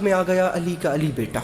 میں آ گیا علی کا علی بیٹا.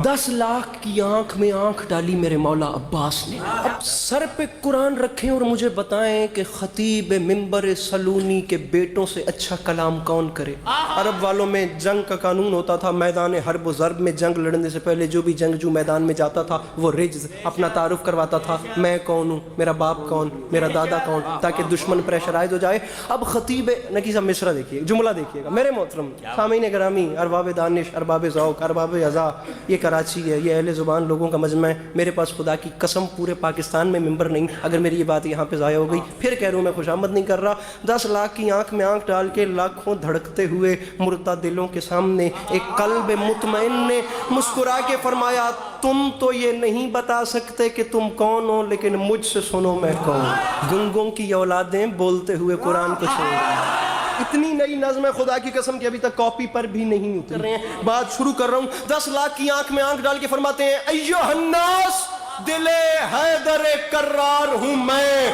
10 لاکھ کی آنکھ میں آنکھ ڈالی میرے مولا عباس نے. اب سر پہ قرآن رکھیں اور مجھے بتائیں کہ خطیب منبر سلونی کے بیٹوں سے اچھا کلام کون کرے. عرب والوں میں جنگ کا قانون ہوتا تھا. میدان حرب و ضرب میں جنگ لڑنے سے پہلے جو بھی جنگجو میدان میں جاتا تھا وہ رجز اپنا تعارف کرواتا تھا. میں کون ہوں, میرا باپ کون, میرا دادا کون, تاکہ دشمن پریشرائز ہو جائے. اب خطیب نقی صاحب مصرع دیکھیے, جملہ دیکھیے گا میرے محترم سامعین گرامی, ارباب دانش, ارباب ذوق, ارباب اذا, یہ کراچی ہے, یہ اہل زبان لوگوں کا مجمع ہے. میرے پاس خدا کی قسم پورے پاکستان میں ممبر نہیں. اگر میری یہ بات یہاں پہ ضائع ہو گئی پھر کہہ رہا ہوں میں خوشامد نہیں کر رہا. 10 لاکھ کی آنکھ میں آنکھ ڈال کے لاکھوں دھڑکتے ہوئے مردہ دلوں کے سامنے ایک قلب مطمئن نے مسکرا کے فرمایا تم تو یہ نہیں بتا سکتے کہ تم کون ہو, لیکن مجھ سے سنو میں کون. گنگوں کی اولادیں بولتے ہوئے قرآن کو سنو. اتنی نئی نظم ہے خدا کی قسم کہ ابھی تک کاپی پر بھی نہیں اتر رہے ہیں. بات شروع کر رہا ہوں. 10 لاکھ کی آنکھ میں آنکھ ڈال کے فرماتے ہیں ایھا الناس دل حیدر کرار ہوں میں,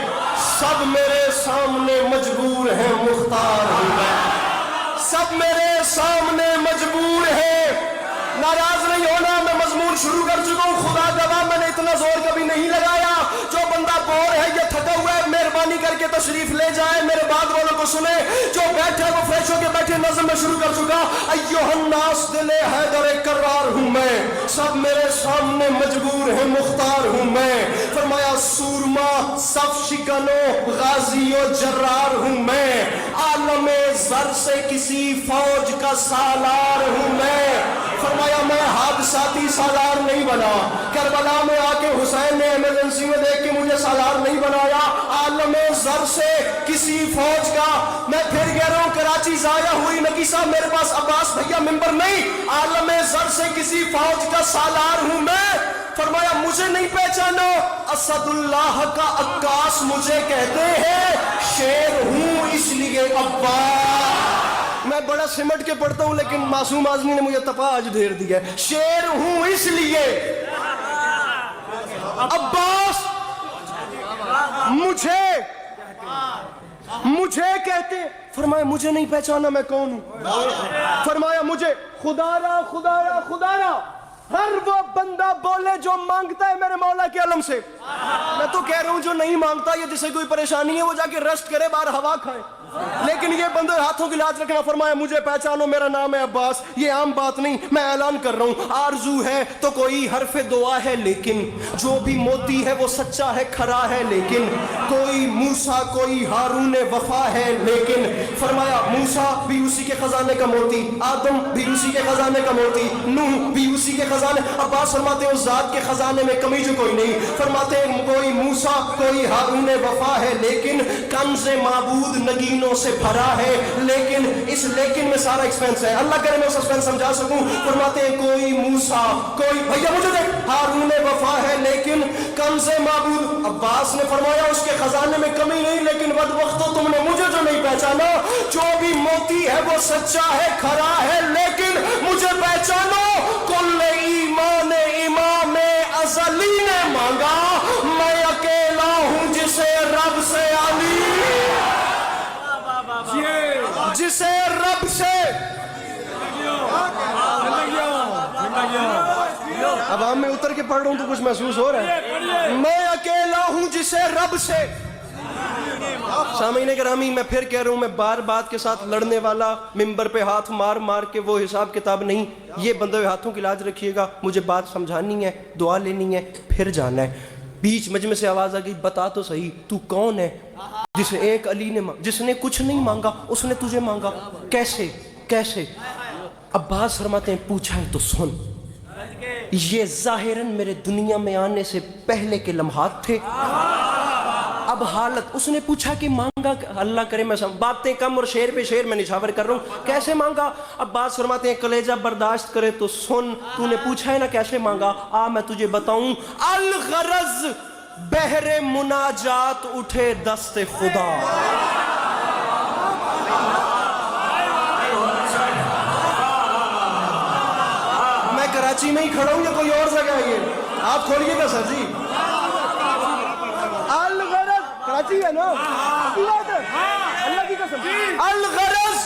سب میرے سامنے مجبور ہیں مختار ہوں میں. سب میرے سامنے مجبور ہیں. ناراض نہیں ہونا, میں مضمون شروع کر چکا ہوں. خدا گواہ میں نے اتنا زور کبھی نہیں لگایا. جو بندہ بور ہے یا تھکا ہوا ہے مہربانی کر کے تشریف لے جائے, میرے بعد والوں کو سنے. جو بیٹھے وہ فریش ہو کے بیٹھے. نظم میں شروع کر چکا. ایھا الناس دل حیدر کرار ہوں میں, سب میرے سامنے مجبور ہیں مختار ہوں میں. فرمایا سورما صف شکنو غازی و جرار ہوں میں, عالم زر سے کسی فوج کا سالار ہوں میں. فرمایا میں حادثاتی سالار نہیں بنا. کربلا میں آ کے حسین نے ایمرجنسی میں دیکھ کے مجھے سالار نہیں بنایا. عالم زر سے کسی فوج کا. میں پھر کہہ رہا ہوں کراچی ضائع ہوئی نقی صاحب, میرے پاس عباس بھیا ممبر نہیں. عالم زر سے کسی فوج کا سالار ہوں میں. فرمایا مجھے نہیں پہچانو, اسد اللہ کا عکاس مجھے کہتے ہیں, شیر ہوں اس لیے عباس. میں بڑا سمٹ کے پڑھتا ہوں لیکن معصوم آزمی نے مجھے تپا آج دھیر دیا ہے. شیر ہوں اس لیے عباس مجھے کہتے. فرمایا مجھے نہیں پہچانا میں کون ہوں. فرمایا مجھے خدا را ہر وہ بندہ بولے جو مانگتا ہے میرے مولا کے علم سے. میں تو کہہ رہا ہوں جو نہیں مانگتا یا جسے کوئی پریشانی ہے وہ جا کے ریسٹ کرے, باہر ہوا کھائے. لیکن یہ بندے ہاتھوں کی لاج رکھنا. فرمایا مجھے پہچانو, میرا نام ہے عباس. یہ عام بات نہیں, میں اعلان کر رہا ہوں. آرزو ہے تو کوئی حرف دعا ہے, لیکن جو بھی موتی ہے وہ سچا ہے, کھرا ہے. لیکن کوئی موسیٰ کوئی ہارون وفا ہے, لیکن فرمایا موسیٰ بھی اسی کے خزانے کا موتی, آدم بھی اسی کے خزانے کا موتی, نوح بھی اسی کے خزانے. عباس فرماتے ہیں اس ذات کے خزانے میں کمی جو کوئی نہیں. فرماتے ہیں کوئی موسیٰ کوئی ہارون وفا ہے, لیکن کنز معبود نگینوں سے بھرا ہے. لیکن اس لیکن میں سارا ایکسپینس ہے, اللہ کرے میں اس ایکسپینس سمجھا سکوں. فرماتے ہیں کوئی موسیٰ کوئی بھیا مجھے دیکھ ہارون وفا ہے, لیکن کنز معبود. عباس نے فرمایا اس کے خزانے میں کمی نہیں, لیکن بدبختو تم نے مجھے جو نہیں پہچانا. جو بھی موتی ہے وہ سچا ہے, کھرا ہے, لیکن مجھے پہچانو. کل ایمان امام ازلی نے مانگا, میں اکیلا ہوں جسے رب سے جسے رب سے. عوام میں اتر کے پڑھ رہا ہوں تو کچھ محسوس ہو رہا ہے. میں اکیلا ہوں جسے رب سے. سامعین گرامی میں پھر کہہ رہا ہوں, میں بار بات کے ساتھ لڑنے والا, ممبر پہ ہاتھ مار مار کے وہ حساب کتاب نہیں. یہ بندے ہاتھوں کی لاج رکھیے گا. مجھے بات سمجھانی ہے, دعا لینی ہے, پھر جانا ہے. بیچ مجمع سے آواز آ گئی, بتا تو صحیح تو کون ہے جسے ایک علی نے جس نے کچھ نہیں مانگا اس نے تجھے مانگا. کیسے؟ عباس فرماتے ہیں پوچھا ہے تو سن. یہ ظاہراً میرے دنیا میں آنے سے پہلے کے لمحات تھے. اب حالت, اس نے پوچھا کہ مانگا, اللہ کرے میں باتیں کم اور شعر پہ شعر میں نچھاور کر رہا ہوں. کیسے مانگا؟ عباس فرماتے ہیں کلیجہ برداشت کرے تو سن. تو نے پوچھا ہے نا کیسے مانگا, آ میں تجھے بتاؤں. الغرض بحر مناجات اٹھے دست خدا. میں کراچی میں ہی کھڑا ہوں یا کوئی اور جگہ ہے؟ یہ آپ کھولیے گا سر جی. الغرض کراچی ہے نا, اللہ کی قسم. الغرض